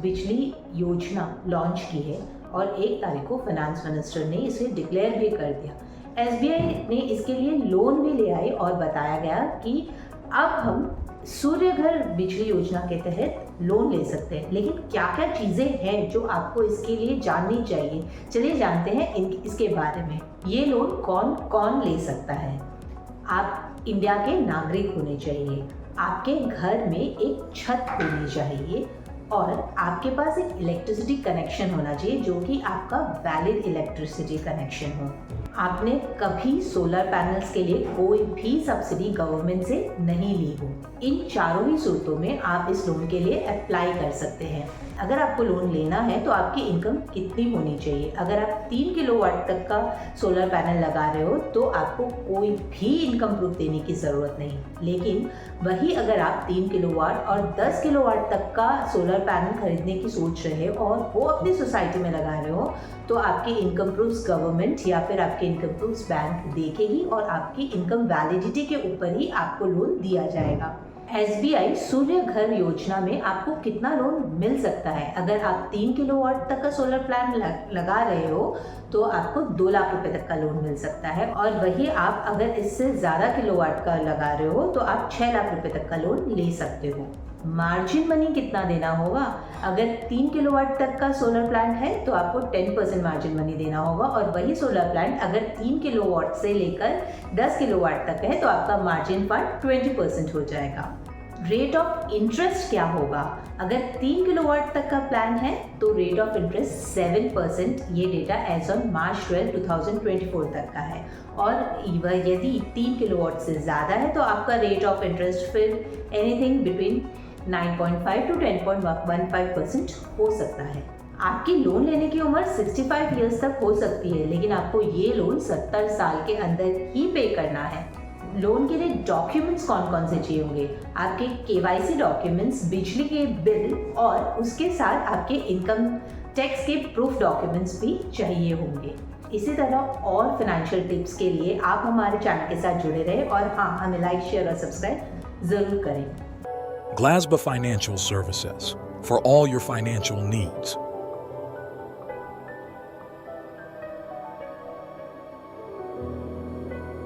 बिजली योजना लॉन्च की है और 1 तारीख को फाइनेंस मिनिस्टर ने इसे डिक्लेयर भी कर दिया। एसबीआई ने इसके लिए लोन भी ले आई और बताया गया कि अब हम सूर्य घर बिजली योजना के तहत लोन ले सकते हैं। लेकिन क्या क्या चीज़ें हैं जो आपको इसके लिए जाननी चाहिए, चलिए जानते हैं इसके बारे में। ये लोन कौन कौन ले सकता है। आप इंडिया के नागरिक होने चाहिए, आपके घर में एक छत होनी चाहिए और आपके पास एक इलेक्ट्रिसिटी कनेक्शन होना चाहिए जो कि आपका वैलिड इलेक्ट्रिसिटी कनेक्शन हो। आपने कभी सोलर पैनल्स के लिए कोई भी सब्सिडी गवर्नमेंट से नहीं ली हो। इन चारों ही सूरतों में आप इस लोन के लिए अप्लाई कर सकते हैं। अगर आपको लोन लेना है तो आपकी इनकम कितनी होनी चाहिए। अगर आप 3 किलोवाट तक का सोलर पैनल लगा रहे हो तो आपको कोई भी इनकम प्रूफ देने की ज़रूरत नहीं। लेकिन वही अगर आप 3 किलोवाट और 10 किलोवाट तक का सोलर पैनल खरीदने की सोच रहे हो और वो अपनी सोसाइटी में लगा रहे हो तो आपकी इनकम प्रूफ्स गवर्नमेंट या फिर आपके इनकम प्रूफ्स बैंक देखेगी और आपकी इनकम वैलिडिटी के ऊपर ही आपको लोन दिया जाएगा। एसबीआई सूर्य घर योजना में आपको कितना लोन मिल सकता है। अगर आप 3 किलोवाट तक का सोलर प्लान लगा रहे हो तो आपको 2 लाख रुपए तक का लोन मिल सकता है और वही आप अगर इससे ज़्यादा किलोवाट का लगा रहे हो तो आप 6 लाख रुपए तक का लोन ले सकते हो। मार्जिन मनी कितना देना होगा। अगर 3 किलोवाट तक का सोलर प्लांट है तो आपको 10% मार्जिन मनी देना होगा और वही सोलर प्लांट अगर 3 किलोवाट से लेकर 10 किलोवाट तक है तो आपका मार्जिन फंड 20% हो जाएगा। रेट ऑफ इंटरेस्ट क्या होगा। अगर 3 किलोवाट तक का प्लान है तो रेट ऑफ इंटरेस्ट 7%। ये डेटा एज ऑन March 12, 2024 तक का है और यदि 3 किलोवाट से ज़्यादा है तो आपका रेट ऑफ इंटरेस्ट फिर एनीथिंग बिटवीन 9.5 to 10.15% हो सकता है। आपकी लोन लेने की उम्र 65 ईयर्स तक हो सकती है लेकिन आपको ये लोन 70 साल के अंदर ही पे करना है। लोन के लिए डॉक्यूमेंट्स कौन कौन से चाहिए होंगे। आपके केवाईसी डॉक्यूमेंट्स, बिजली के बिल और उसके साथ आपके इनकम टैक्स के प्रूफ डॉक्यूमेंट्स भी चाहिए होंगे। इसी तरह और फाइनेंशियल टिप्स के लिए आप हमारे चैनल के साथ जुड़े रहे और हाँ, हमें लाइक, शेयर और सब्सक्राइब ज़रूर करें। Glasba Financial Services for all your financial needs.